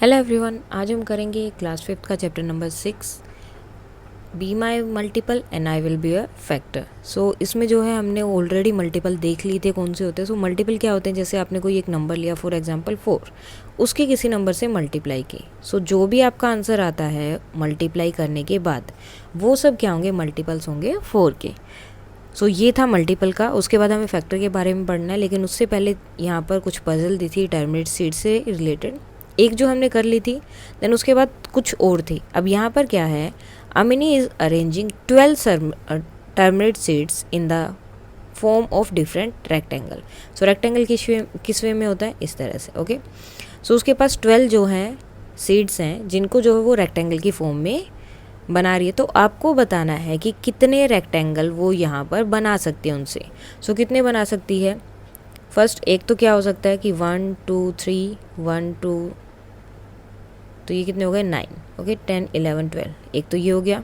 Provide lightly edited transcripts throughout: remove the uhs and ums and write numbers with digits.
Hello everyone, आज हम करेंगे क्लास 5th का chapter number 6 be my multiple and I will be a factor. So इसमें जो है हमने ऑलरेडी मल्टीपल देख लिए थे कौन से होते हैं। सो मल्टीपल क्या होते हैं, जैसे आपने कोई एक नंबर लिया फॉर एग्जांपल 4, उसके किसी नंबर से मल्टीप्लाई की। सो जो भी आपका आंसर आता है मल्टीप्लाई करने के बाद वो सब क्या होंगे, मल्टीपल्स होंगे 4 के। सो ये था मल्टीपल का। उसके बाद हमें फैक्टर के बारे में पढ़ना है, लेकिन उससे पहले यहाँ पर कुछ पजल दी थी टर्मिनेट सीड से रिलेटेड, एक जो हमने कर ली थी। देन उसके बाद कुछ और थी। अब यहाँ पर क्या है, Amini is arranging 12 tamarind seeds in the form of different rectangle. So rectangle किस वे में होता है, इस तरह से। ओके, सो उसके पास 12 जो हैं सीड्स हैं जिनको जो है वो रेक्टेंगल की फॉर्म में बना रही है। तो आपको बताना है कि कितने रेक्टेंगल वो यहाँ पर बना सकती है उनसे। सो कितने बना सकती है, फर्स्ट एक तो क्या हो सकता है कि 1 2 3 1 2, तो ये कितने हो गए 9। ओके, 10 11 12, एक तो ये हो गया।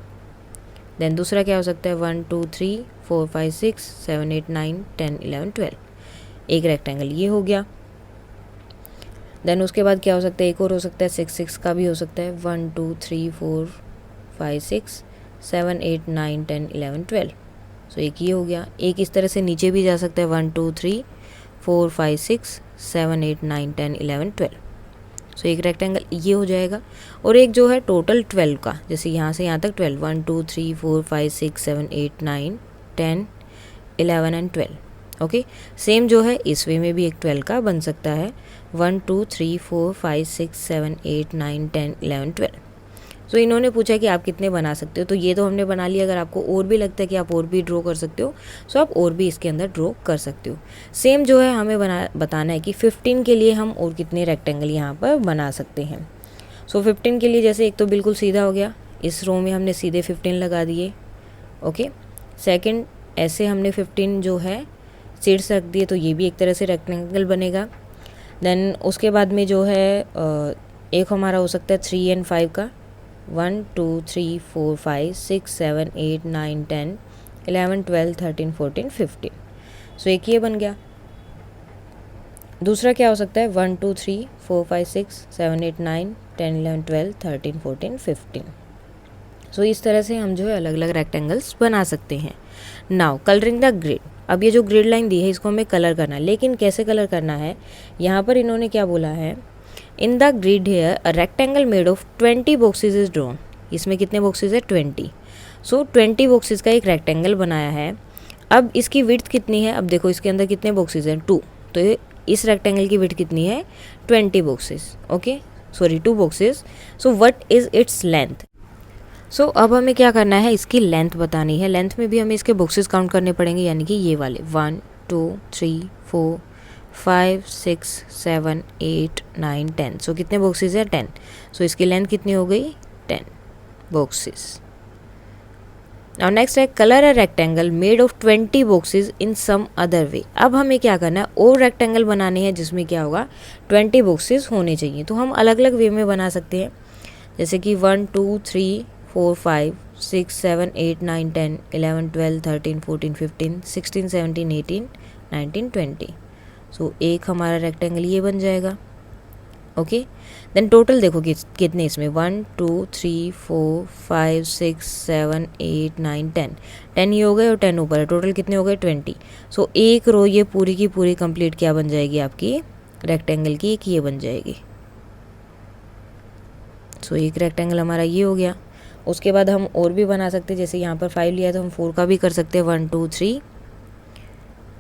देन दूसरा क्या हो सकता है 1 2 3 4 5 6 7 8 9 10 11 12, एक रेक्टेंगल ये हो गया। देन उसके बाद क्या हो सकता है, एक और हो सकता है 6 6 का भी हो सकता है, 1 2 3 4 5 6 7 8 9 10 11 12। सो एक ये हो गया। एक इस तरह से नीचे भी जा सकता है 1 2 3 4 5 6 7 8 9 10 11 12। सो एक रेक्टेंगल ये हो जाएगा। और एक जो है टोटल 12 का, जैसे यहाँ से यहाँ तक 12 1 2 3 4 5 6 7 8 9 10 11 एंड 12। ओके, सेम जो है इस वे में भी एक 12 का बन सकता है, 1 2 3 4 5 6 7 8 9 10 11 12। सो इन्होंने पूछा कि आप कितने बना सकते हो, तो ये तो हमने बना लिया। अगर आपको और भी लगता है कि आप और भी ड्रॉ कर सकते हो, सो आप और भी इसके अंदर ड्रॉ कर सकते हो। सेम जो है हमें बताना है कि 15 के लिए हम और कितने रेक्टेंगल यहाँ पर बना सकते हैं। सो 15 के लिए जैसे एक तो बिल्कुल सीधा हो गया, इस रो में हमने सीधे 15 लगा दिए। ओके, सेकेंड ऐसे हमने 15 जो है सीड्स रख दिए, तो ये भी एक तरह से रेक्टेंगल बनेगा। देन उसके बाद में जो है एक हमारा हो सकता है 3 एंड 5 का, 1 2 3 4 5 6 7 8 9 10 11 12 13 14 15। सो एक ये बन गया। दूसरा क्या हो सकता है 1 2 3 4 5 6 7 8 9 10 11 12 13 14 15। सो इस तरह से हम जो है अलग अलग रेक्टेंगल्स बना सकते हैं। Now colouring the grid. अब ये जो ग्रिड लाइन दी है इसको हमें कलर करना है, लेकिन कैसे कलर करना है, यहाँ पर इन्होंने क्या बोला है, in the grid here a rectangle made of 20 boxes is drawn. इसमें कितने बॉक्सेज है 20। सो 20 बॉक्सेज का एक रेक्टेंगल बनाया है। अब इसकी विड्थ कितनी है, अब देखो इसके अंदर कितने बॉक्सेज हैं 2, तो इस रेक्टेंगल की विड्थ कितनी है 20 boxes. Okay, sorry 2 boxes. So what is its length. So अब हमें क्या करना है, इसकी लेंथ बतानी है। लेंथ में भी हमें इसके बॉक्सेस काउंट करने पड़ेंगे, यानी कि ये वाले 1 2 3 4 5 6 7 8 9 10। सो कितने बॉक्सेस है 10। सो इसकी लेंथ कितनी हो गई 10 बॉक्सेस। नाउ नेक्स्ट है colour a rectangle made of 20 boxes in some other way. अब हमें क्या करना है, और रेक्टेंगल बनाने हैं जिसमें क्या होगा 20 बॉक्सेस होने चाहिए। तो हम अलग अलग वे में बना सकते हैं, जैसे कि 1 2 3 4 5 6 7 8 9 10 11 12 13 14 15 16 17 18 19 20। सो एक हमारा रेक्टेंगल ये बन जाएगा। ओके, देन टोटल देखो कितने इसमें 1 2 3 4 5 6 7 8 9 10। 10 ये हो गए और 10 ऊपर है, टोटल कितने हो गए 20। सो एक रो ये पूरी की पूरी कंप्लीट क्या बन जाएगी आपकी रेक्टेंगल की, एक ये बन जाएगी। सो एक रेक्टेंगल हमारा ये हो गया। उसके बाद हम और भी बना सकते हैं, जैसे यहाँ पर 5 लिया तो हम 4 का भी कर सकते हैं, 1 2 3,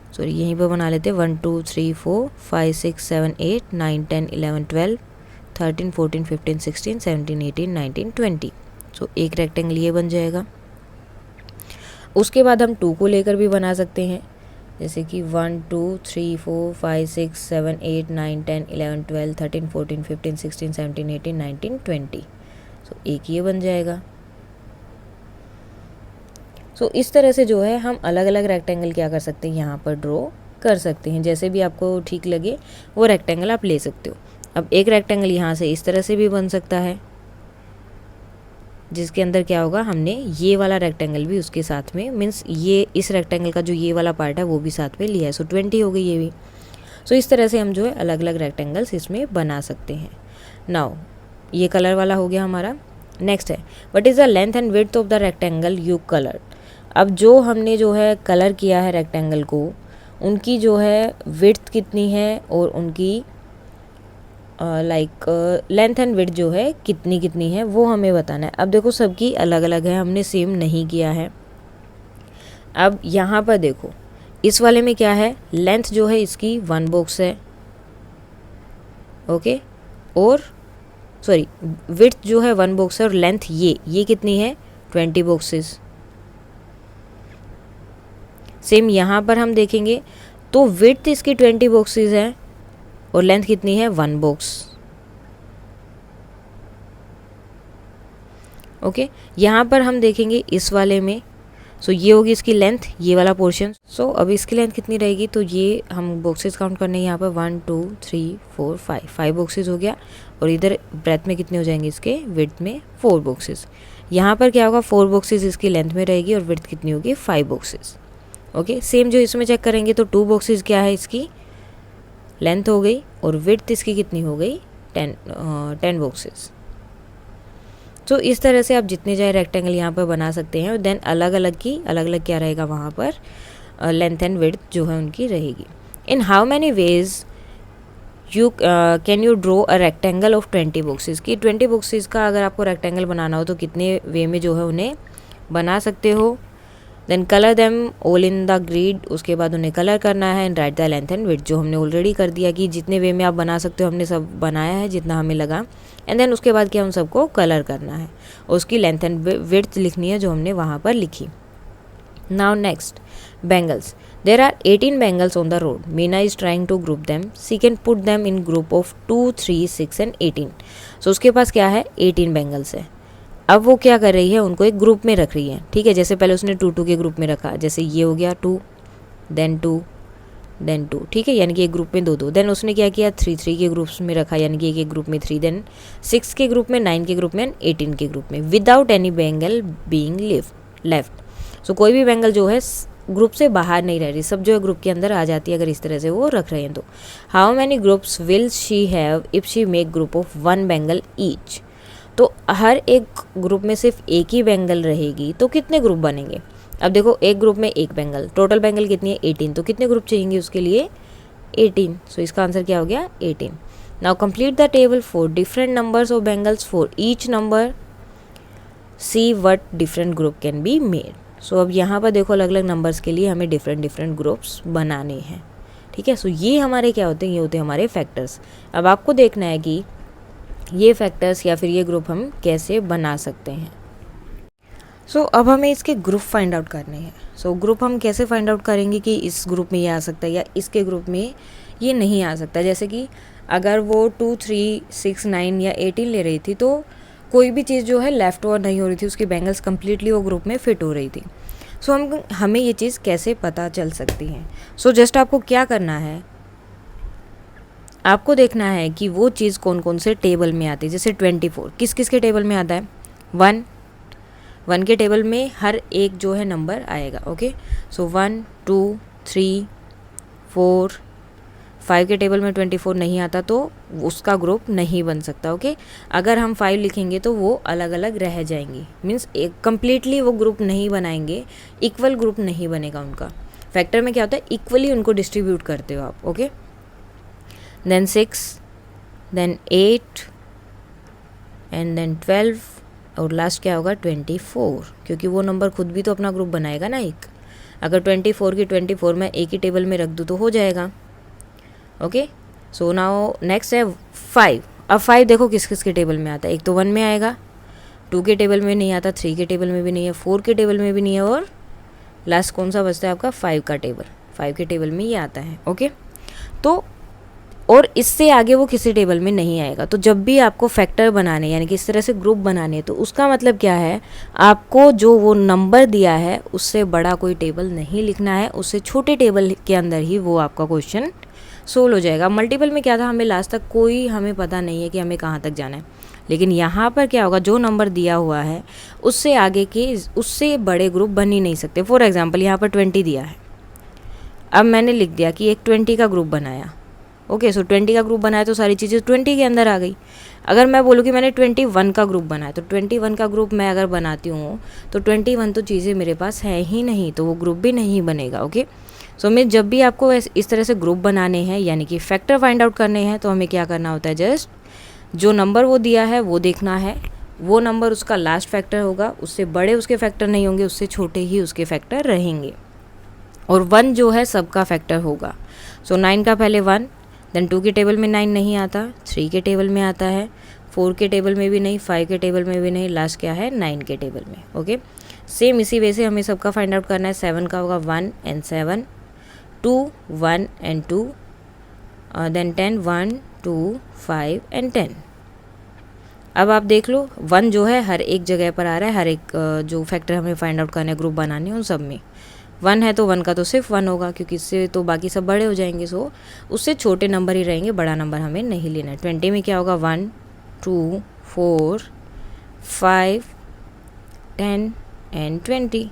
सॉरी यहीं पर बना लेते हैं 1 2 3 4 5 6 7 8 9 10 11 12 13 14 15 16 17 18 19 20। सो एक रेक्टेंगल ये बन जाएगा। उसके बाद हम 2 को लेकर भी बना सकते हैं, जैसे कि 1 2 3 4 5 6 7 8 9 10 11 12 13 14 15 16 17 18 19 20। सो एक ये बन जाएगा। सो इस तरह से जो है हम अलग अलग रेक्टेंगल क्या कर सकते हैं, यहाँ पर ड्रॉ कर सकते हैं। जैसे भी आपको ठीक लगे वो रेक्टेंगल आप ले सकते हो। अब एक रेक्टेंगल यहाँ से इस तरह से भी बन सकता है, जिसके अंदर क्या होगा, हमने ये वाला रेक्टेंगल भी उसके साथ में, मीन्स ये इस रेक्टेंगल का जो ये वाला पार्ट है वो भी साथ में लिया है। सो 20 हो गई ये भी। सो इस तरह से हम जो है अलग अलग रेक्टेंगल्स इसमें बना सकते हैं। नाउ ये कलर वाला हो गया हमारा। नेक्स्ट है what is the length and width of the rectangle you colour. अब जो हमने जो है कलर किया है रेक्टेंगल को, उनकी जो है विड्थ कितनी है और उनकी लेंथ एंड विड्थ जो है कितनी कितनी है वो हमें बताना है। अब देखो सबकी अलग अलग है, हमने सेम नहीं किया है। अब यहाँ पर देखो इस वाले में क्या है, लेंथ जो है इसकी 1 बॉक्स है, ओके, और सॉरी विड्थ जो है 1 बॉक्स है और लेंथ ये कितनी है 20 बॉक्सेस। सेम यहाँ पर हम देखेंगे तो विड्थ इसकी 20 बॉक्सेस है और लेंथ कितनी है 1 बॉक्स, ओके। यहाँ पर हम देखेंगे इस वाले में, सो ये होगी इसकी लेंथ, ये वाला पोर्शन। सो अब इसकी लेंथ कितनी रहेगी, तो ये हम बॉक्सेस काउंट करने यहाँ पर 1 2 3 4 5 बॉक्सेस हो गया। और इधर ब्रेथ में कितने हो जाएंगे इसके, विड्थ में 4 बॉक्सेस। यहाँ पर क्या होगा 4 बॉक्सेस इसकी लेंथ में रहेगी और विड्थ कितनी होगी 5 बॉक्सेस, ओके। सेम जो इसमें चेक करेंगे तो 2 बॉक्सेस क्या है इसकी लेंथ हो गई और विड्थ इसकी कितनी हो गई 10 बॉक्सेस। तो इस तरह से आप जितने चाहे रेक्टेंगल यहाँ पर बना सकते हैं। और देन अलग अलग क्या रहेगा वहाँ पर लेंथ एंड विड्थ जो है उनकी रहेगी। In how many ways you can you draw a rectangle of 20 boxes, की 20 बॉक्सेस का अगर आपको रेक्टेंगल बनाना हो तो कितने वे में जो है उन्हें बना सकते हो। Then colour them all in the grid, उसके बाद उन्हें कलर करना है। And write the length and width, जो हमने ऑलरेडी कर दिया कि जितने वे में आप बना सकते हो हमने सब बनाया है जितना हमें लगा। एंड देन उसके बाद क्या उन सबको कलर करना है, उसकी लेंथ एंड विड्थ लिखनी है जो हमने वहाँ पर लिखी। Now next bangles, there are 18 bangles on the road, Meena is trying to group them, she can put them in group of 2 3 6 and 18। So उसके पास क्या है 18 बैंगल्स है। अब वो क्या कर रही है, उनको एक ग्रुप में रख रही है, ठीक है। जैसे पहले उसने 2 2 के ग्रुप में रखा, जैसे ये हो गया 2 देन 2 देन 2, ठीक है, यानी कि एक ग्रुप में 2 2। देन उसने क्या किया 3 3 के ग्रुप्स में रखा, यानी कि एक ग्रुप में 3, देन 6 के ग्रुप में, 9 के ग्रुप में, 18 के ग्रुप में, without any bangle being left. So कोई भी बैंगल जो है ग्रुप से बाहर नहीं रह रही, सब जो है ग्रुप के अंदर आ जाती है अगर इस तरह से वो रख रहे हैं तो। How many groups will she have if she make group of 1 bangle each, तो हर एक ग्रुप में सिर्फ एक ही बैंगल रहेगी तो कितने ग्रुप बनेंगे। अब देखो एक ग्रुप में एक बैंगल, टोटल बैंगल कितनी है 18, तो कितने ग्रुप चाहिए उसके लिए 18। सो इसका आंसर क्या हो गया 18। Now complete the table for different numbers of bangles for each number, see what different group can be made. So अब यहाँ पर देखो अलग अलग नंबर्स के लिए हमें डिफरेंट ग्रुप्स बनाने हैं, ठीक है। सो ये हमारे क्या होते हैं, ये होते हैं हमारे फैक्टर्स। अब आपको देखना है कि ये फैक्टर्स या फिर ये ग्रुप हम कैसे बना सकते हैं। सो अब हमें इसके ग्रुप फाइंड आउट करने हैं। सो ग्रुप हम कैसे फाइंड आउट करेंगे कि इस ग्रुप में ये आ सकता है या इसके ग्रुप में ये नहीं आ सकता। जैसे कि अगर वो 2 3 6 9 या 18 ले रही थी तो कोई भी चीज़ जो है लेफ्ट ओवर नहीं हो रही थी, उसकी बैंगल्स कम्प्लीटली वो ग्रुप में फिट हो रही थी। सो हमें ये चीज़ कैसे पता चल सकती है। सो जस्ट आपको क्या करना है, आपको देखना है कि वो चीज़ कौन कौन से टेबल में आती है। जैसे 24 किस किस के टेबल में आता है, 1 के टेबल में हर एक जो है नंबर आएगा, ओके। सो 1 2 3 4 5 के टेबल में 24 नहीं आता तो उसका ग्रुप नहीं बन सकता, ओके। अगर हम 5 लिखेंगे तो वो अलग अलग रह जाएंगी, मीन्स एक कम्प्लीटली वो ग्रुप नहीं बनाएंगे, इक्वल ग्रुप नहीं बनेगा उनका। फैक्टर में क्या होता है इक्वली उनको डिस्ट्रीब्यूट करते हो आप, okay. Then 6 then 8 and then 12 और लास्ट क्या होगा 24, क्योंकि वो नंबर खुद भी तो अपना ग्रुप बनाएगा ना एक। अगर 24 की 24 मैं एक ही टेबल में रख दूँ तो हो जाएगा, ओके। सो नाउ नेक्स्ट है 5। अब 5 देखो किस किस के टेबल में आता है, एक तो 1 में आएगा, 2 के टेबल में नहीं आता, 3 के टेबल में भी नहीं है, 4 के टेबल में भी नहीं है, और लास्ट कौन सा बचता है आपका 5 का टेबल, 5 के टेबल में ये आता है, ओके। तो और इससे आगे वो किसी टेबल में नहीं आएगा। तो जब भी आपको फैक्टर बनाने यानी कि इस तरह से ग्रुप बनाने, तो उसका मतलब क्या है, आपको जो वो नंबर दिया है उससे बड़ा कोई टेबल नहीं लिखना है, उससे छोटे टेबल के अंदर ही वो आपका क्वेश्चन सोल्व हो जाएगा। मल्टीपल में क्या था, हमें लास्ट तक कोई हमें पता नहीं है कि हमें कहाँ तक जाना है, लेकिन यहाँ पर क्या होगा, जो नंबर दिया हुआ है उससे आगे के उससे बड़े ग्रुप बन ही नहीं सकते। फॉर एग्जाम्पल यहाँ पर 20 दिया है, अब मैंने लिख दिया कि एक 20 का ग्रुप बनाया, ओके। सो 20 का ग्रुप बनाया तो सारी चीज़ें 20 के अंदर आ गई। अगर मैं बोलूँ कि मैंने 21 का ग्रुप बनाया, तो 21 का ग्रुप मैं अगर बनाती हूँ तो 21 तो चीज़ें मेरे पास है ही नहीं, तो वो ग्रुप भी नहीं बनेगा। ओके, सो मैं जब भी आपको इस तरह से ग्रुप बनाने हैं यानी कि फैक्टर फाइंड आउट करने हैं, तो हमें क्या करना होता है, जस्ट जो नंबर वो दिया है वो देखना है, वो नंबर उसका लास्ट फैक्टर होगा, उससे बड़े उसके फैक्टर नहीं होंगे, उससे छोटे ही उसके फैक्टर रहेंगे, और 1 जो है सबका फैक्टर होगा। सो 9 का पहले 1, देन 2 के टेबल में 9 नहीं आता, 3 के टेबल में आता है, 4 के टेबल में भी नहीं, 5 के टेबल में भी नहीं, लास्ट क्या है 9 के टेबल में। ओके, सेम इसी वे से हमें सबका फाइंड आउट करना है। 7 का होगा 1 एंड 7, 2 1 एंड 2, देन 10 1 2 5 एंड 10। अब आप देख लो 1 जो है हर एक जगह पर आ रहा है, हर एक जो फैक्टर हमें फाइंड आउट करना है, ग्रुप बनाने उन सब में 1 है, तो 1 का तो सिर्फ 1 होगा, क्योंकि इससे तो बाकी सब बड़े हो जाएंगे। सो उससे छोटे नंबर ही रहेंगे, बड़ा नंबर हमें नहीं लेना है। 20 में क्या होगा 1 2 4 5 10 एंड 20,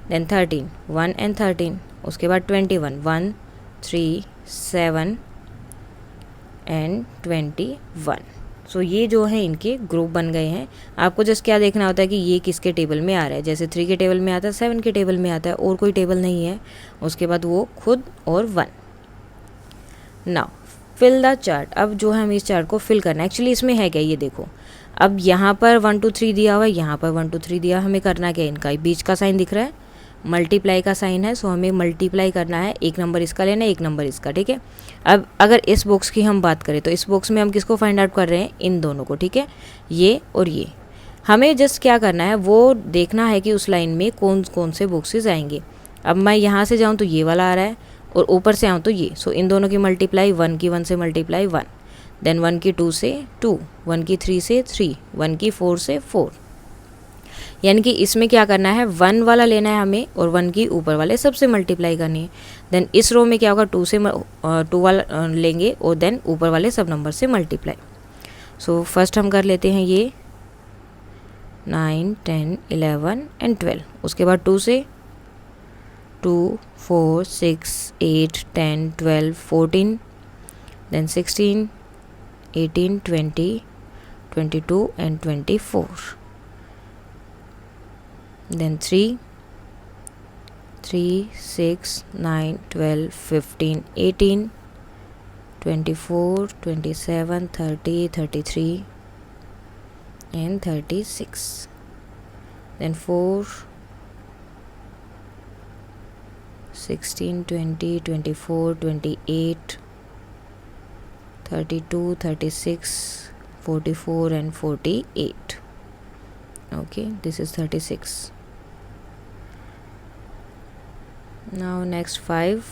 देन 13 1 एंड 13, उसके बाद 21 1 3 7 एंड 21। सो ये जो है इनके ग्रुप बन गए हैं। आपको जस्ट क्या देखना होता है कि ये किसके टेबल में आ रहा है, जैसे 3 के टेबल में आता है, 7 के टेबल में आता है, और कोई टेबल नहीं है, उसके बाद वो खुद और 1। Now fill the chart. अब जो है हमें इस चार्ट को फिल करना है। एक्चुअली इसमें है क्या, ये देखो, अब यहाँ पर 1 2 3 दिया हुआ है, यहाँ पर 1 2 3 दिया, हमें करना क्या, इनका बीच का साइन दिख रहा है, मल्टीप्लाई का साइन है, सो हमें मल्टीप्लाई करना है, एक नंबर इसका लेना है, एक नंबर इसका, ठीक है। अब अगर इस बॉक्स की हम बात करें, तो इस बॉक्स में हम किसको फाइंड आउट कर रहे हैं, इन दोनों को, ठीक है, ये और ये। हमें जस्ट क्या करना है, वो देखना है कि उस लाइन में कौन कौन से बॉक्सेस आएंगे। अब मैं यहाँ से जाऊँ तो ये वाला आ रहा है, और ऊपर से आऊँ तो ये, सो इन दोनों की मल्टीप्लाई, 1 की 1 से मल्टीप्लाई 1, देन 1 की 2 से 2, 1 की 3 से 3, 1 की 4 से 4, यानी कि इसमें क्या करना है, 1 वाला लेना है हमें, और 1 की ऊपर वाले सबसे मल्टीप्लाई करनी है। देन इस रो में क्या होगा, 2 से 2 वाला लेंगे, और देन ऊपर वाले सब नंबर से मल्टीप्लाई। सो फर्स्ट हम कर लेते हैं ये 9 10 11 एंड 12, उसके बाद 2 से 2 4 6 8 10 12 14, then 16 18 20 22 and 24, then 3 6 9 12 15 18 24 27 30 33 and 36, then 4 16 20 24 28 32 36 44 and 48. Okay, this is 36. Now next 5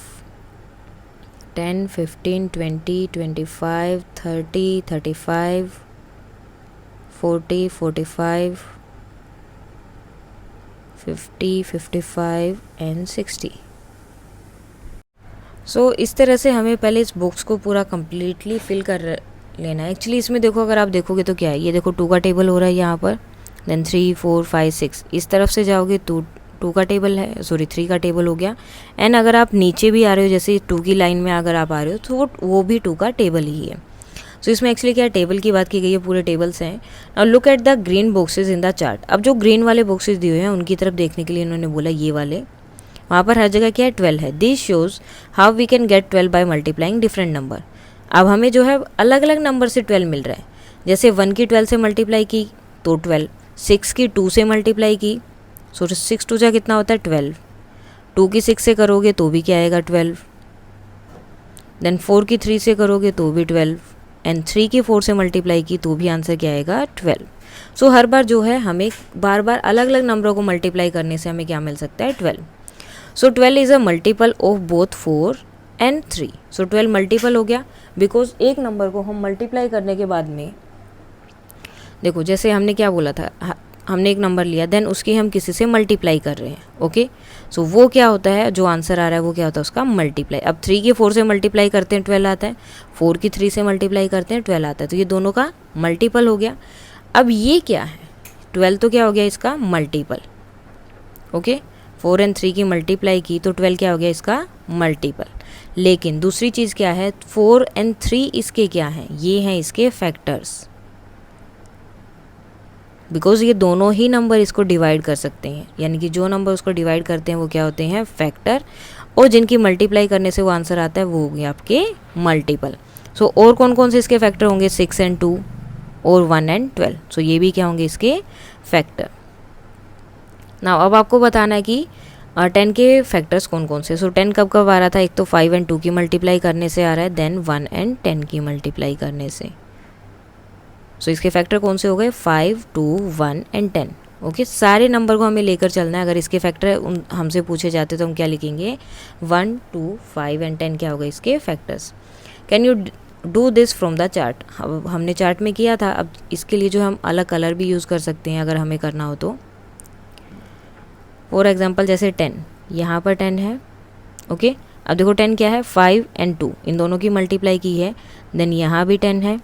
10 15 20 25 30 35 40 45 50 55 and 60। सो इस तरह से हमें पहले इस बॉक्स को पूरा कम्प्लीटली फिल कर लेना है। एक्चुअली इसमें देखो, अगर आप देखोगे तो क्या है, ये देखो 2 का टेबल हो रहा है यहाँ पर, देन 3 4 5 6, इस तरफ से जाओगे तो 2 का टेबल है, सॉरी 3 का टेबल हो गया। एंड अगर आप नीचे भी आ रहे हो, जैसे 2 की लाइन में अगर आप आ रहे हो, तो वो भी 2 का टेबल ही है। सो इसमें एक्चुअली क्या टेबल की बात की गई है, पूरे टेबल्स हैं। Now look at the green boxes in the chart. अब जो ग्रीन वाले बॉक्सेस दिए हुए हैं उनकी तरफ देखने के लिए इन्होंने बोला ये वाले, वहाँ पर हर जगह क्या है 12 है। This shows how we can get 12 by multiplying different number. अब हमें जो है अलग अलग नंबर से 12 मिल रहा है। जैसे 1 की 12 से मल्टीप्लाई की तो 12, 6 की 2 से मल्टीप्लाई की, सो 6 2 जा कितना होता है 12, 2 की 6 से करोगे तो भी क्या आएगा 12, देन 4 की 3 से करोगे तो भी 12, एंड 3 की 4 से मल्टीप्लाई की तो भी आंसर क्या आएगा 12। सो हर बार जो है हमें बार बार अलग अलग नंबरों को मल्टीप्लाई करने से हमें क्या मिल सकता है 12। सो 12 is a multiple of both 4 and 3। So 12 multiple हो गया, बिकॉज एक नंबर को हम मल्टीप्लाई करने के बाद में, देखो जैसे हमने क्या बोला था, हमने एक नंबर लिया, देन उसकी हम किसी से मल्टीप्लाई कर रहे हैं। ओके, सो वो क्या होता है, जो आंसर आ रहा है वो क्या होता है उसका मल्टीप्लाई। अब 3 की 4 से मल्टीप्लाई करते हैं 12 आता है, 4 की 3 से मल्टीप्लाई करते हैं 12 आता है, तो ये दोनों का मल्टीपल हो गया। अब ये क्या है, 12 तो क्या हो गया इसका मल्टीपल। ओके, 4 एंड 3 की मल्टीप्लाई की तो 12 क्या हो गया इसका मल्टीपल। लेकिन दूसरी चीज़ क्या है, 4 एंड 3 इसके क्या हैं, ये हैं इसके फैक्टर्स। बिकॉज ये दोनों ही नंबर इसको डिवाइड कर सकते हैं, यानी कि जो नंबर उसको डिवाइड करते हैं वो क्या होते हैं, फैक्टर, और जिनकी मल्टीप्लाई करने से वो आंसर आता है वो हो गया आपके मल्टीपल। सो और कौन कौन से इसके फैक्टर होंगे, 6 एंड 2 और 1 एंड 12। सो ये भी क्या होंगे इसके फैक्टर। नाउ अब आपको बताना है कि 10 के फैक्टर्स कौन कौन से। सो 10 कब कब आ रहा था, एक तो 5 एंड 2 की मल्टीप्लाई करने से आ रहा है, देन 1 एंड 10 की मल्टीप्लाई करने से। सो इसके फैक्टर कौन से हो गए, 5, 2, 1 एंड 10। ओके, सारे नंबर को हमें लेकर चलना है। अगर इसके फैक्टर हमसे पूछे जाते तो हम क्या लिखेंगे, 1, 2, 5 एंड 10 क्या होगा इसके factors. Can you do this from the chart. अब हमने चार्ट में किया था, अब इसके लिए जो हम अलग कलर भी यूज़ कर सकते हैं अगर हमें करना हो तो। फॉर एग्जाम्पल जैसे 10, यहाँ पर 10 है। ओके, अब देखो 10 क्या है, 5 एंड 2 इन दोनों की मल्टीप्लाई की है, देन यहाँ भी 10 है,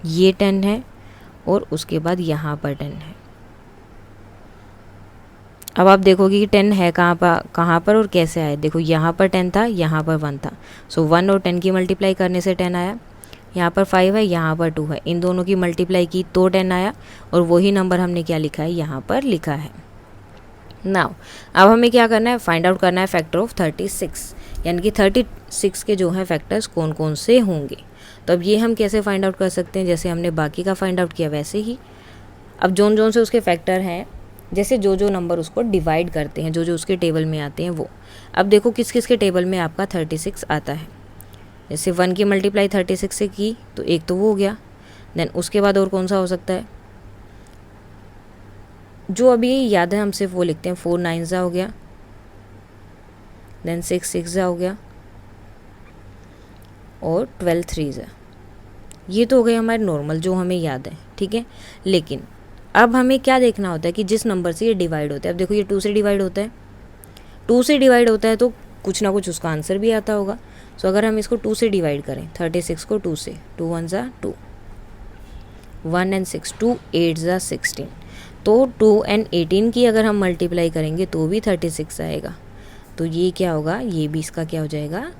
ये 10 है, और उसके बाद यहाँ पर 10 है। अब आप देखोगे कि 10 है कहाँ पर और कैसे आया। देखो यहाँ पर 10 था, यहाँ पर 1 था। सो 1 और 10 की मल्टीप्लाई करने से 10 आया। यहाँ पर 5 है, यहाँ पर 2 है, इन दोनों की मल्टीप्लाई की तो 10 आया, और वही नंबर हमने क्या लिखा है, यहाँ पर लिखा है। नाउ अब हमें क्या करना है, फाइंड आउट करना है फैक्टर ऑफ 36, यानी कि 36 के जो हैं फैक्टर्स कौन कौन से होंगे। तो अब ये हम कैसे फाइंड आउट कर सकते हैं, जैसे हमने बाकी का फाइंड आउट किया वैसे ही। अब जोन से उसके फैक्टर हैं, जैसे जो नंबर उसको डिवाइड करते हैं, जो उसके टेबल में आते हैं वो। अब देखो किस किस के टेबल में आपका 36 आता है। जैसे 1 की मल्टीप्लाई 36 से की तो एक तो वो हो गया, देन उसके बाद और कौन सा हो सकता है, जो अभी याद है हम सिर्फ वो लिखते हैं। 4 9 हो गया, देन 6 6 हो गया, और 12 3 ये तो हो गए हमारे नॉर्मल जो हमें याद है, ठीक है। लेकिन अब हमें क्या देखना होता है कि जिस नंबर से ये डिवाइड होता है। अब देखो ये 2 से डिवाइड होता है, 2 से डिवाइड होता है तो कुछ ना कुछ उसका आंसर भी आता होगा। सो अगर हम इसको 2 से डिवाइड करें, 36 को 2 से, 2 1 2, 1 एंड 6, 2 8 16, तो 2 एंड 18 की अगर हम मल्टीप्लाई करेंगे तो भी 36 आएगा। तो ये क्या होगा, ये भी इसका क्या हो जाएगा,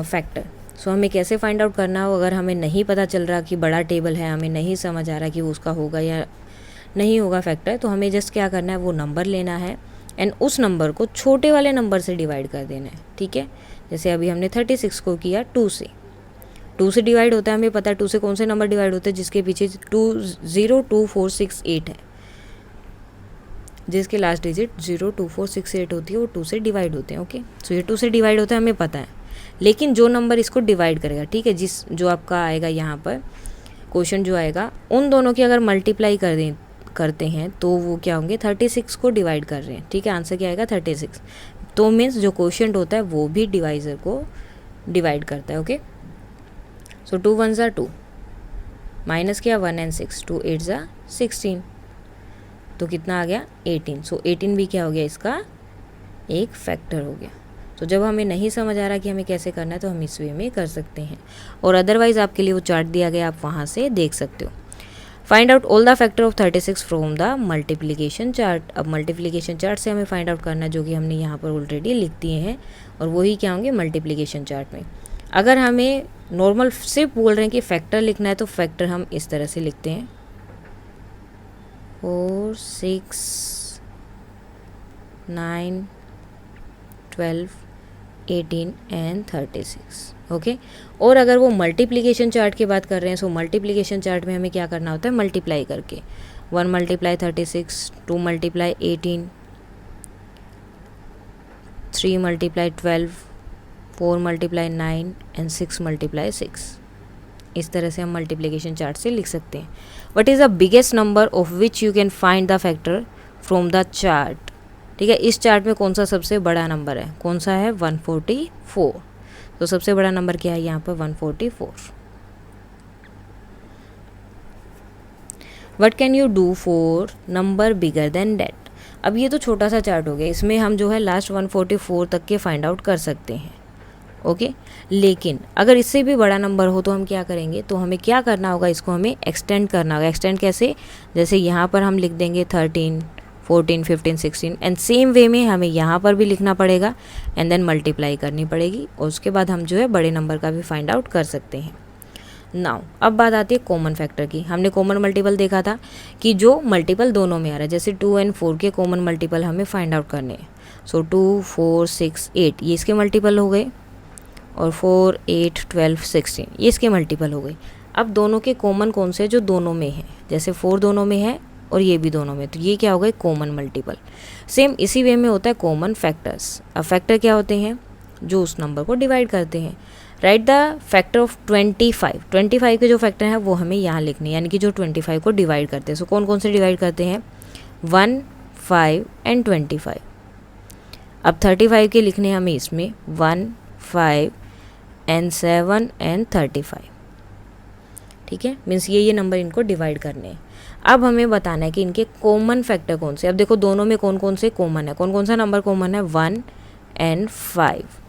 फैक्टर। सो हमें कैसे फाइंड आउट करना हो, अगर हमें नहीं पता चल रहा कि बड़ा टेबल है, हमें नहीं समझ आ रहा कि वो उसका होगा या नहीं होगा फैक्टर, तो हमें जस्ट क्या करना है, वो नंबर लेना है एंड उस नंबर को छोटे वाले नंबर से डिवाइड कर देना है, ठीक है। जैसे अभी हमने 36 को किया 2 से, 2 से डिवाइड होता है, हमें पता है 2 से कौन से नंबर डिवाइड होते हैं, जिसके पीछे 2 0 2 4 6 8 है, जिसके लास्ट डिजिट 0 2 4 6 8 होती है, वो 2 से डिवाइड होते हैं। ओके, सो ये 2 से डिवाइड होता है हमें पता है, लेकिन जो नंबर इसको डिवाइड करेगा, ठीक है, जो आपका आएगा यहाँ पर क्वेश्चन जो आएगा, उन दोनों की अगर मल्टीप्लाई करते हैं तो वो क्या होंगे, 36 को डिवाइड कर रहे हैं, ठीक है। आंसर क्या आएगा 36। तो मीन्स जो क्वोशिएंट होता है वो भी डिवाइजर को डिवाइड करता है। ओके, सो 2 1 2 माइनस क्या 1 एंड 6, 2 8 16, तो कितना आ गया 18। सो 18 भी क्या हो गया, इसका एक फैक्टर हो गया। तो जब हमें नहीं समझ आ रहा कि हमें कैसे करना है तो हम इस वे में कर सकते हैं, और अदरवाइज़ आपके लिए वो चार्ट दिया गया, आप वहाँ से देख सकते हो। Find out all the factor of 36 from the multiplication chart. अब मल्टीप्लिकेशन चार्ट से हमें फाइंड आउट करना है, जो कि हमने यहाँ पर ऑलरेडी लिख दिए हैं, और वही क्या होंगे मल्टीप्लिकेशन चार्ट में। अगर हमें नॉर्मल सिर्फ बोल रहे हैं कि फैक्टर लिखना है तो फैक्टर हम इस तरह से लिखते हैं, 4 6 9 12 18 एंड 36। ओके, और अगर वो मल्टीप्लिकेशन चार्ट की बात कर रहे हैं, सो मल्टीप्लिकेशन चार्ट में हमें क्या करना होता है, मल्टीप्लाई करके 1 multiply 36, 2 multiply 18, 3 multiply 12, 4 multiply 9 and 6 multiply 6। इस तरह से हम मल्टीप्लिकेशन चार्ट से लिख सकते हैं। What is the biggest number of which you can find the factor from the chart. ठीक है, इस चार्ट में कौन सा सबसे बड़ा नंबर है, कौन सा है 144। तो सबसे बड़ा नंबर क्या है यहाँ पर 144। What can you do for number bigger than that. अब ये तो छोटा सा चार्ट हो गया, इसमें हम जो है लास्ट 144 तक के फाइंड आउट कर सकते हैं। ओके, लेकिन अगर इससे भी बड़ा नंबर हो तो हम क्या करेंगे, तो हमें क्या करना होगा, इसको हमें एक्सटेंड करना होगा। एक्सटेंड कैसे, जैसे यहाँ पर हम लिख देंगे 13 14 15 16, एंड सेम वे में हमें यहाँ पर भी लिखना पड़ेगा एंड देन मल्टीप्लाई करनी पड़ेगी, और उसके बाद हम जो है बड़े नंबर का भी फाइंड आउट कर सकते हैं। नाउ अब बात आती है कॉमन फैक्टर की। हमने कॉमन मल्टीपल देखा था कि जो मल्टीपल दोनों में आ रहा है, जैसे 2 एंड 4 के कॉमन मल्टीपल हमें फाइंड आउट करने हैं। सो 2, 4, 6, 8 ये इसके मल्टीपल हो गए, और 4, 8, 12, 16 ये इसके मल्टीपल हो गए। अब दोनों के कॉमन कौन से जो दोनों में है, जैसे 4 दोनों में है और ये भी दोनों में, तो ये क्या हो गए कॉमन मल्टीपल। सेम इसी वे में होता है कॉमन फैक्टर्स। अब फैक्टर क्या होते हैं, जो उस नंबर को डिवाइड करते हैं। Right the factor of 25। 25 के जो फैक्टर हैं वो हमें यहाँ लिखने हैं, यानी कि जो 25 को डिवाइड करते हैं। सो कौन कौन से डिवाइड करते हैं, 1, 5 एंड 25। अब 35 के लिखने हैं हमें इसमें 1, 5 एंड 7 एंड 35। ठीक है, मीन्स ये नंबर इनको डिवाइड करने हैं। अब हमें बताना है कि इनके कॉमन फैक्टर कौन से। अब देखो दोनों में कौन कौन से कॉमन है, कौन कौन सा नंबर कॉमन है, 1 एंड 5,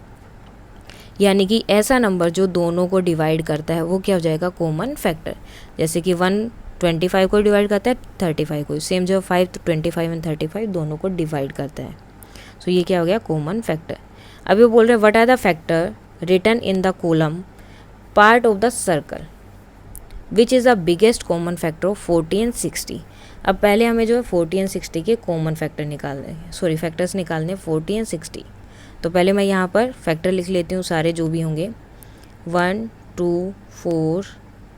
यानी कि ऐसा नंबर जो दोनों को डिवाइड करता है वो क्या हो जाएगा कॉमन फैक्टर। जैसे कि 1 25 को डिवाइड करता है 35 को, सेम जो 5 तो 25 एंड 35 दोनों को डिवाइड करता है। सो ये क्या हो गया कॉमन फैक्टर। अब ये बोल रहे हैं what are the factor written in the column part of the circle which is the biggest common factor of 40 and 60। अब पहले हमें जो है 40 एंड 60 के कॉमन फैक्टर निकालने हैं, सॉरी फैक्टर्स निकालने 40 एंड 60। तो पहले मैं यहाँ पर फैक्टर लिख लेती हूँ सारे जो भी होंगे, 1, 2, 4,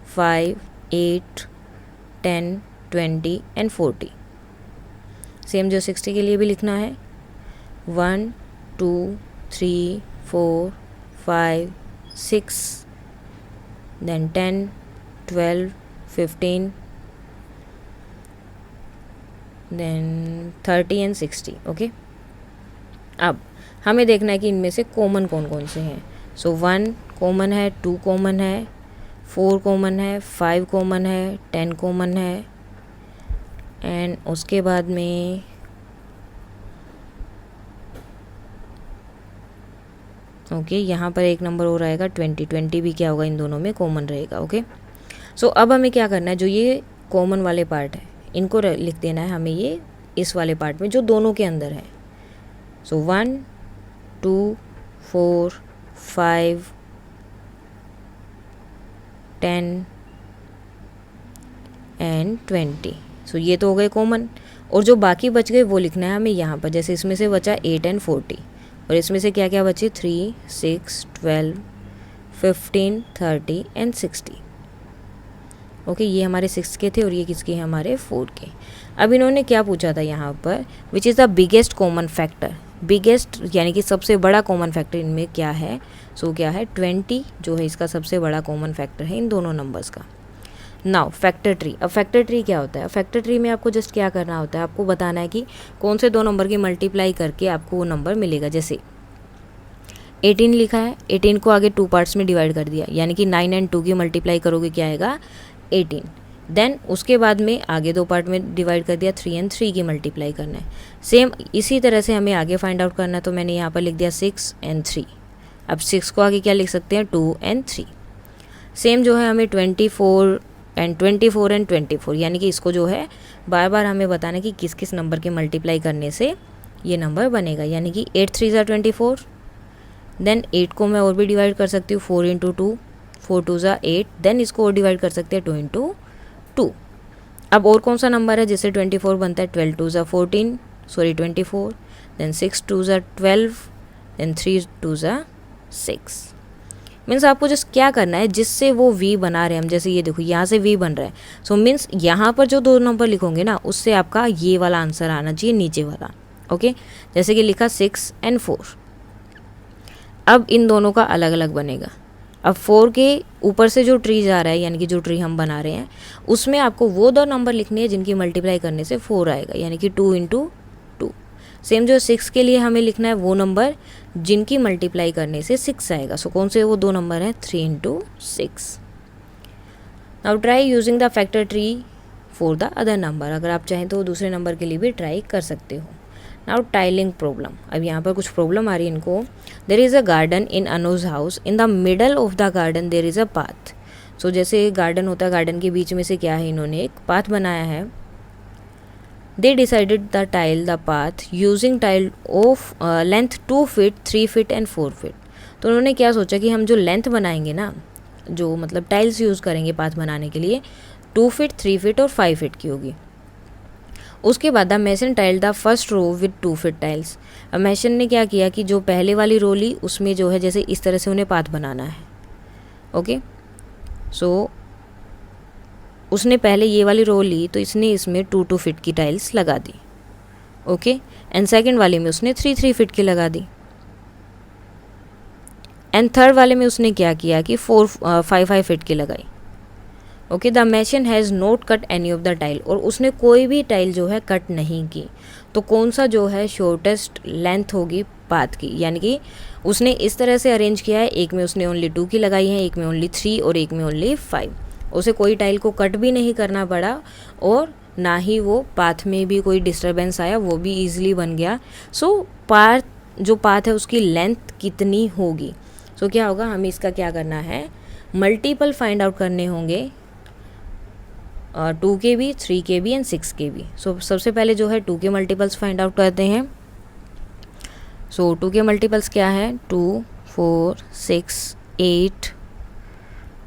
5, 8, 10, 20 एंड 40। सेम जो 60 के लिए भी लिखना है, 1, 2, 3, 4, 5, 6, then 10, 12, 15, then 30 एंड 60। ओके, अब हमें देखना है कि इनमें से कॉमन कौन कौन से हैं। सो 1 कॉमन है, 2 कॉमन है, 4 कॉमन है, 5 कॉमन है, 10 कॉमन है, एंड उसके बाद में ओके यहाँ पर एक नंबर और आएगा 20। 20 भी क्या होगा इन दोनों में कॉमन रहेगा। ओके, सो अब हमें क्या करना है, जो ये कॉमन वाले पार्ट है इनको लिख देना है हमें ये इस वाले पार्ट में जो दोनों के अंदर है। सो 1, 2, 4, 5, 10 एंड 20। सो ये तो हो गए कॉमन, और जो बाकी बच गए वो लिखना है हमें यहाँ पर। जैसे इसमें से बचा 8 एंड 40, और इसमें से क्या क्या बचे 3, 6, 12, 15, 30 एंड 60। ओके, ये हमारे 6 के थे और ये किसके हैं, हमारे 4 के। अब इन्होंने क्या पूछा था यहाँ पर, विच is the biggest common factor. Biggest यानी कि सबसे बड़ा कॉमन फैक्टर इनमें क्या है, सो क्या है 20 जो है इसका सबसे बड़ा कॉमन फैक्टर है इन दोनों नंबर्स का। Now factor tree. अब फैक्टर ट्री क्या होता है, फैक्टर ट्री में आपको जस्ट क्या करना होता है, आपको बताना है कि कौन से दो नंबर की मल्टीप्लाई करके आपको वो नंबर मिलेगा। जैसे 18 लिखा है, 18 को आगे 2 पार्ट्स में डिवाइड कर दिया, यानी कि 9 एंड 2 की मल्टीप्लाई करोगे क्या आएगा 18। देन उसके बाद में आगे 2 पार्ट में डिवाइड कर दिया, 3 एंड 3 की मल्टीप्लाई करना है। सेम इसी तरह से हमें आगे फाइंड आउट करना है, तो मैंने यहाँ पर लिख दिया 6 एंड 3। अब 6 को आगे क्या लिख सकते हैं 2 एंड 3। सेम जो है हमें 24 एंड 24, यानी कि इसको जो है बार बार हमें बताना है कि किस किस नंबर के मल्टीप्लाई करने से ये नंबर बनेगा। यानी कि 8 3 ज़ा 24, देन 8 को मैं और भी डिवाइड कर सकती हूँ 4 इंटू 2, 4 2 ज़ा 8, देन इसको और डिवाइड कर सकते हैं 2 इंटू 2। अब और कौन सा नंबर है जिससे 24 बनता है, 12 2 ज़ा 14, सॉरी 24, देन 6 2 ज़ा 12, देन 3 2 ज़ा 6। मीन्स आपको जस्ट क्या करना है, जिससे वो v बना रहे हैं हम, जैसे ये देखो यहाँ से v बन रहा है, सो मीन्स यहाँ पर जो दो नंबर लिखोगे ना उससे आपका ये वाला आंसर आना चाहिए नीचे वाला। ओके, जैसे कि लिखा 6 एंड 4। अब इन दोनों का अलग अलग बनेगा। अब 4 के ऊपर से जो ट्री जा रहा है, यानी कि जो ट्री हम बना रहे हैं, उसमें आपको वो दो नंबर लिखने हैं जिनकी मल्टीप्लाई करने से 4 आएगा, यानी कि 2 इंटू 2। सेम जो 6 के लिए हमें लिखना है वो नंबर जिनकी मल्टीप्लाई करने से 6 आएगा। सो कौन से वो दो नंबर हैं, 3 into 6। Now try using the factor tree for the other number. अगर आप चाहें तो दूसरे नंबर के लिए भी ट्राई कर सकते हो। Now tiling problem. अब यहाँ पर कुछ प्रॉब्लम आ रही है इनको। There is a garden in Anuj house, in the middle of the garden there is a path. So जैसे गार्डन होता है, गार्डन के बीच में से क्या है, इन्होंने एक पाथ बनाया है। They decided the tile the path using tile of length 2 feet, 3 feet and 4 feet. तो उन्होंने क्या सोचा कि हम जो लेंथ बनाएंगे ना, जो मतलब टाइल्स यूज़ करेंगे पाथ बनाने के लिए 2 फीट, 3 फीट और 5 फीट की होगी। उसके बाद the mason tile the first row with 2 feet tiles. अब मेसन ने क्या किया कि जो पहले वाली रो ली उसमें जो है जैसे इस तरह से उन्हें पाथ बनाना है। ओके, सो उसने पहले ये वाली रो ली तो इसने इसमें 2 फीट की टाइल्स लगा दी। ओके, एंड सेकंड वाले में उसने 3 फीट की लगा दी। एंड थर्ड वाले में उसने क्या किया कि 5 फीट की लगाई। Okay, the mason has not cut any of the tile, और उसने कोई भी टाइल जो है कट नहीं की। तो कौन सा जो है शॉर्टेस्ट लेंथ होगी पाथ की, यानी कि उसने इस तरह से अरेंज किया है, एक में उसने ओनली 2 की लगाई है, एक में ओनली 3 और एक में ओनली 5। उसे कोई टाइल को कट भी नहीं करना पड़ा और ना ही वो पाथ में भी कोई डिस्टर्बेंस आया, वो भी ईजिली बन गया। सो जो पाथ है उसकी लेंथ कितनी होगी। सो क्या होगा, हमें इसका क्या करना है, मल्टीपल फाइंड आउट करने होंगे 2 के भी, 3 के भी एंड 6 के भी। सो सबसे पहले जो है 2 के मल्टीपल्स फाइंड आउट करते हैं। सो 2 के मल्टीपल्स क्या है, 2, 4, 6, 8,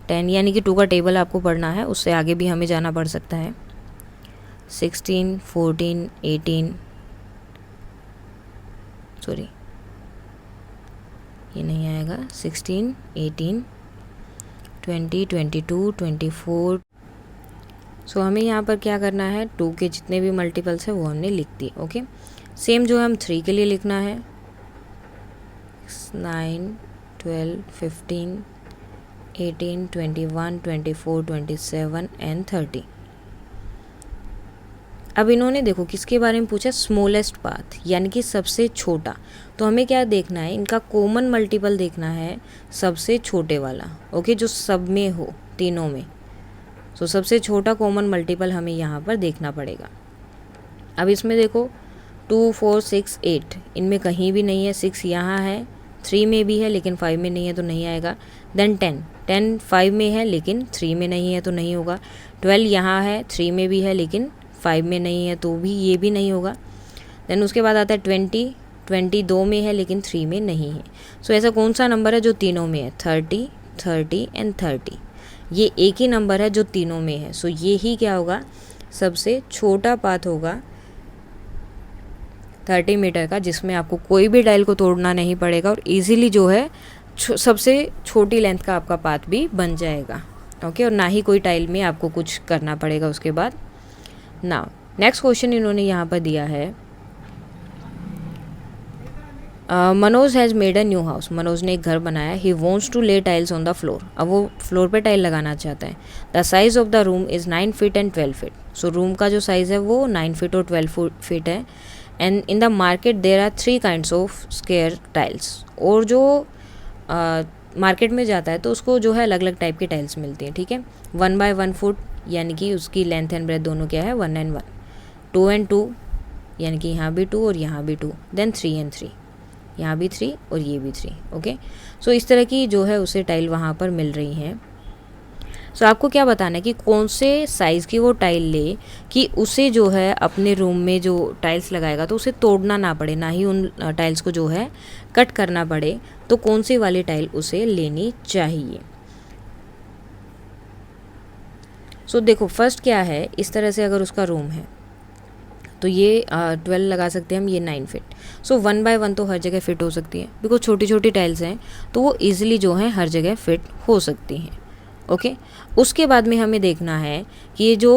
10, यानी कि 2 का टेबल आपको पढ़ना है, उससे आगे भी हमें जाना पड़ सकता है। 16, 14, 18, सॉरी ये नहीं आएगा, 16, 18, 20, 22, 24। सो हमें यहाँ पर क्या करना है, 2 के जितने भी मल्टीपल्स है वो हमने लिख दिए। ओके, सेम जो हम 3 के लिए लिखना है, 9, 12, 15, 18, 21, 24, 27 एंड 30। अब इन्होंने देखो किसके बारे में पूछा, स्मॉलेस्ट पाथ, यानी कि सबसे छोटा। तो हमें क्या देखना है, इनका कॉमन मल्टीपल देखना है, सबसे छोटे वाला। ओके, जो सब में हो, तीनों में। सो सबसे छोटा कॉमन मल्टीपल हमें यहाँ पर देखना पड़ेगा। अब इसमें देखो 2, 4, 6, 8 इनमें कहीं भी नहीं है। 6 यहाँ है, 3 में भी है लेकिन 5 में नहीं है तो नहीं आएगा। देन 10 5 में है लेकिन 3 में नहीं है तो नहीं होगा। 12 यहाँ है, 3 में भी है लेकिन 5 में नहीं है तो भी ये भी नहीं होगा। देन उसके बाद आता है 20 2 में है लेकिन 3 में नहीं है। सो ऐसा कौन सा नंबर है जो तीनों में है, 30, 30 एंड 30। ये एक ही नंबर है जो तीनों में है। सो ये ही क्या होगा, सबसे छोटा पाथ होगा 30 मीटर का, जिसमें आपको कोई भी टाइल को तोड़ना नहीं पड़ेगा और इजीली जो है सबसे छोटी लेंथ का आपका पाथ भी बन जाएगा। ओके, और ना ही कोई टाइल में आपको कुछ करना पड़ेगा उसके बाद। नाउ नेक्स्ट क्वेश्चन इन्होंने यहाँ पर दिया है, Manoj has made a new house. Manoj ने एक घर बनाया। ही वॉन्ट्स टू ले टाइल्स ऑन द फ्लोर। अब वो फ्लोर पे टाइल लगाना चाहता है। The size of the room is 9 feet and 12 feet. So room का जो साइज़ है वो 9 फीट और 12 फीट है। And in the market there are 3 kinds of square tiles. और जो मार्केट में जाता है तो उसको जो है अलग अलग टाइप की टाइल्स मिलती हैं। ठीक है, 1 by 1 फुट, यानी कि उसकी लेंथ एंड ब्रेथ दोनों क्या है, 1 and 1। 2 and 2, यानी कि यहाँ भी 2 और यहाँ भी 2। देन 3 and 3, यहाँ भी 3 और ये भी 3। ओके, सो इस तरह की जो है उसे टाइल वहाँ पर मिल रही हैं। सो आपको क्या बताना है कि कौन से साइज़ की वो टाइल ले कि उसे जो है अपने रूम में जो टाइल्स लगाएगा तो उसे तोड़ना ना पड़े, ना ही उन टाइल्स को जो है कट करना पड़े। तो कौन सी वाली टाइल उसे लेनी चाहिए। सो देखो फर्स्ट क्या है, इस तरह से अगर उसका रूम है तो ये 12 लगा सकते हैं हम, ये 9 फीट। सो 1 by 1 तो हर जगह फिट हो सकती है, बिकॉज छोटी छोटी टाइल्स हैं तो वो ईजिली जो है हर जगह फिट हो सकती हैं। ओके, उसके बाद में हमें देखना है कि ये जो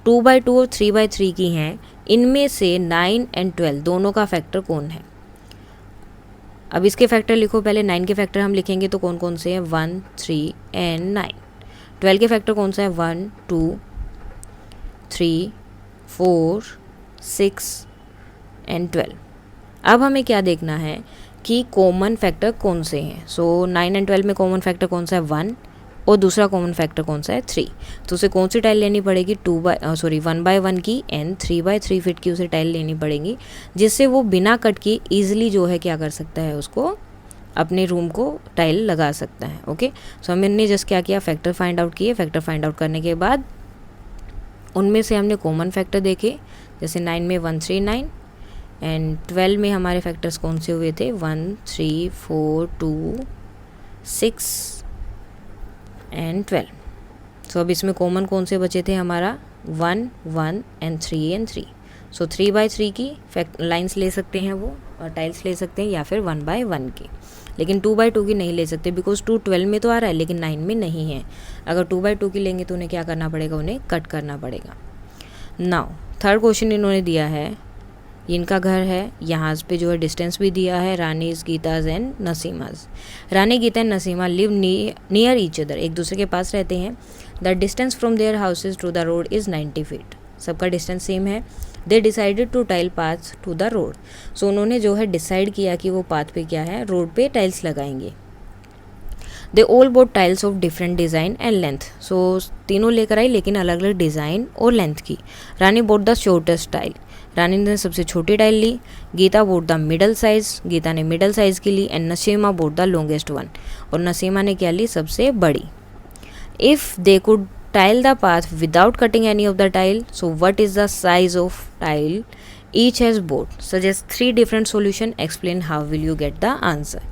2 by 2 और 3 by 3 की हैं, इनमें से 9 and 12 दोनों का फैक्टर कौन है। अब इसके फैक्टर लिखो पहले। 9 के फैक्टर हम लिखेंगे तो कौन कौन से हैं, 1, 3 एंड 9। 12 के फैक्टर कौन सा है, 1, 2, 3, 4, 6 एंड 12। अब हमें क्या देखना है कि कॉमन फैक्टर कौन से हैं। सो 9 एंड 12 में कॉमन फैक्टर कौन सा है, 1, और दूसरा कॉमन फैक्टर कौन सा है, 3। तो उसे कौन सी टाइल लेनी पड़ेगी, 1 by 1 की एंड 3 by 3 फीट की उसे टाइल लेनी पड़ेगी, जिससे वो बिना कट के ईजिली जो है क्या कर सकता है, उसको अपने रूम को टाइल लगा सकता है। ओके, सो हमने जस्ट क्या किया, फैक्टर फाइंड आउट किए। फैक्टर फाइंड आउट करने के बाद उनमें से हमने कॉमन फैक्टर देखे, जैसे 9 में 1, 3, 9 एंड 12 में हमारे फैक्टर्स कौन से हुए थे, 1, 3, 4, 2, 6 एंड 12। सो अब इसमें कॉमन कौन से बचे थे हमारा 1 1 एंड 3 एंड 3। सो 3/3 की लाइन्स ले सकते हैं वो और टाइल्स ले सकते हैं, या फिर 1/1 की, लेकिन 2/2 की नहीं ले सकते बिकॉज 2 12 में तो आ रहा है लेकिन 9 में नहीं है। अगर 2/2 की लेंगे तो उन्हें क्या करना पड़ेगा, उन्हें कट करना पड़ेगा। नाउ थर्ड क्वेश्चन इन्होंने दिया है, इनका घर है, यहाँ पे जो है डिस्टेंस भी दिया है, Rani's, Gita's and Nasima's. Rani, Gita and Nasima live near each other, एक दूसरे के पास रहते हैं। The distance from their houses to the road is 90 feet, सबका डिस्टेंस सेम है। They decided to tile path to the road, so उन्होंने जो है डिसाइड किया कि वो पाथ पे क्या है, रोड पे टाइल्स लगाएंगे। They all bought tiles of different design and length, so तीनों लेकर आई लेकिन अलग अलग डिज़ाइन और लेंथ की। Rani bought the shortest tile, Rani ने सबसे छोटी टाइल ली। Gita bought the middle size, Gita ने मिडल साइज़ की ली। And Nasima bought the longest one, और नसीमा ने क्या ली, सबसे बड़ी। If they could tile the path without cutting any of the tile, so what is the size of tile each has bought, suggest 3 different solution, explain how will you get the answer.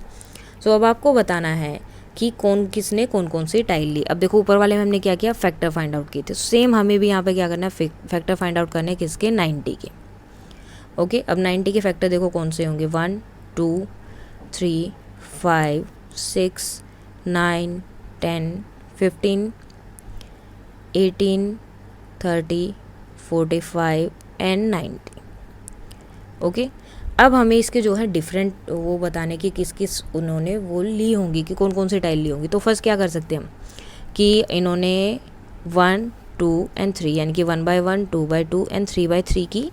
So अब आपको बताना है कि किसने कौन कौन सी tile ली। अब देखो ऊपर वाले में हमने क्या किया, फैक्टर फाइंड आउट किए थे, सेम हमें भी यहाँ पे क्या करना है, फैक्टर फाइंड आउट करने किसके, 90 के। ओके, अब 90 के फैक्टर देखो कौन से होंगे, 1 2 3 5 6 9 10 15 18 30 45 एंड 90। ओके, अब हमें इसके जो है डिफरेंट वो बताने की किस किस उन्होंने वो ली होंगी, कि कौन कौन सी टाइल ली होंगी। तो फर्स्ट क्या कर सकते हैं हम, कि इन्होंने 1 2 एंड 3 यानी कि 1/1 2/2 एंड 3/3 की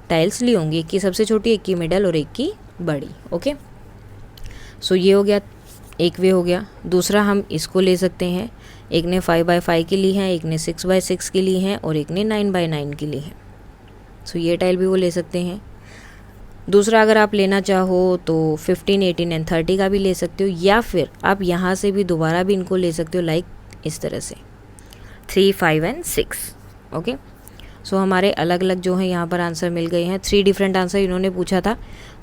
टाइल्स ली होंगी, एक की सबसे छोटी, एक की मिडल और एक की बड़ी। ओके, सो ये हो गया, एक वे हो गया। दूसरा हम इसको ले सकते हैं, एक ने 5/5 की ली है, एक ने 6/6 की ली है और एक ने 9/9 की ली है। सो ये टाइल भी वो ले सकते हैं। दूसरा अगर आप लेना चाहो तो 15 18 एंड 30 का भी ले सकते हो, या फिर आप यहाँ से भी दोबारा भी इनको ले सकते हो, लाइक इस तरह से 3 5 एंड 6। ओके, सो हमारे अलग अलग जो है यहाँ पर आंसर मिल गए हैं। 3 डिफरेंट आंसर इन्होंने पूछा था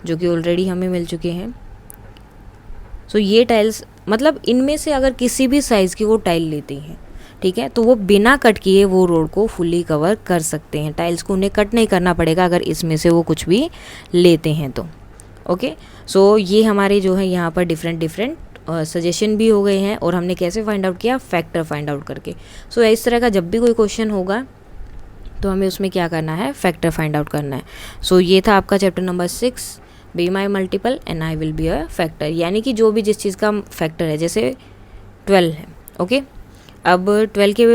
जो कि ऑलरेडी हमें मिल चुके हैं। सो ये टाइल्स मतलब इनमें से अगर किसी भी साइज़ की वो टाइल लेती हैं, ठीक है, तो वो बिना कट किए वो रोड को फुली कवर कर सकते हैं। टाइल्स को उन्हें कट नहीं करना पड़ेगा अगर इसमें से वो कुछ भी लेते हैं तो। ओके, सो ये हमारे जो है यहाँ पर डिफरेंट सजेशन भी हो गए हैं, और हमने कैसे फाइंड आउट किया, फैक्टर फाइंड आउट करके। सो इस तरह का जब भी कोई क्वेश्चन होगा तो हमें उसमें क्या करना है, फैक्टर फाइंड आउट करना है। सो ये था आपका chapter number 6, be my multiple and I will be a factor, यानी कि जो भी जिस चीज़ का फैक्टर है, जैसे 12 है। ओके, अब 12 के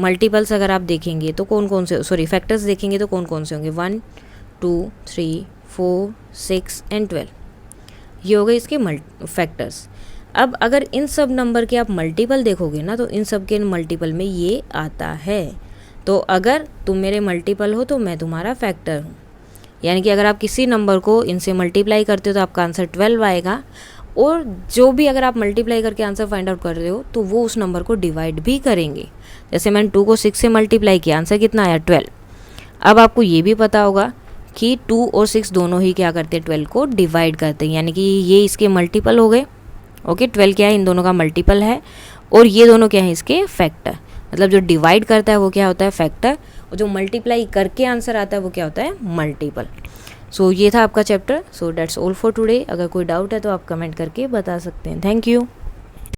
मल्टीपल्स अगर आप देखेंगे तो कौन कौन से, सॉरी फैक्टर्स देखेंगे तो कौन कौन से होंगे, 1 2 3 4 6 एंड 12, ये हो गए इसके फैक्टर्स। अब अगर इन सब नंबर के आप मल्टीपल देखोगे ना, तो इन सब के मल्टीपल में ये आता है। तो अगर तुम मेरे मल्टीपल हो तो मैं तुम्हारा फैक्टर हूँ, यानी कि अगर आप किसी नंबर को इनसे मल्टीप्लाई करते हो तो आपका आंसर 12 आएगा, और जो भी अगर आप मल्टीप्लाई करके आंसर फाइंड आउट कर रहे हो तो वो उस नंबर को डिवाइड भी करेंगे। जैसे मैंने 2 को 6 से मल्टीप्लाई किया, आंसर कितना आया, 12। अब आपको ये भी पता होगा कि 2 और 6 दोनों ही क्या करते हैं, 12 को डिवाइड करते हैं, यानी कि ये इसके मल्टीपल हो गए। ओके, 12 क्या है, इन दोनों का मल्टीपल है, और ये दोनों क्या है, इसके फैक्टर। मतलब जो डिवाइड करता है वो क्या होता है, फैक्टर, और जो मल्टीप्लाई करके आंसर आता है वो क्या होता है, मल्टीपल। सो ये था आपका chapter. So that's all for today. अगर कोई डाउट है तो आप कमेंट करके बता सकते हैं। Thank you.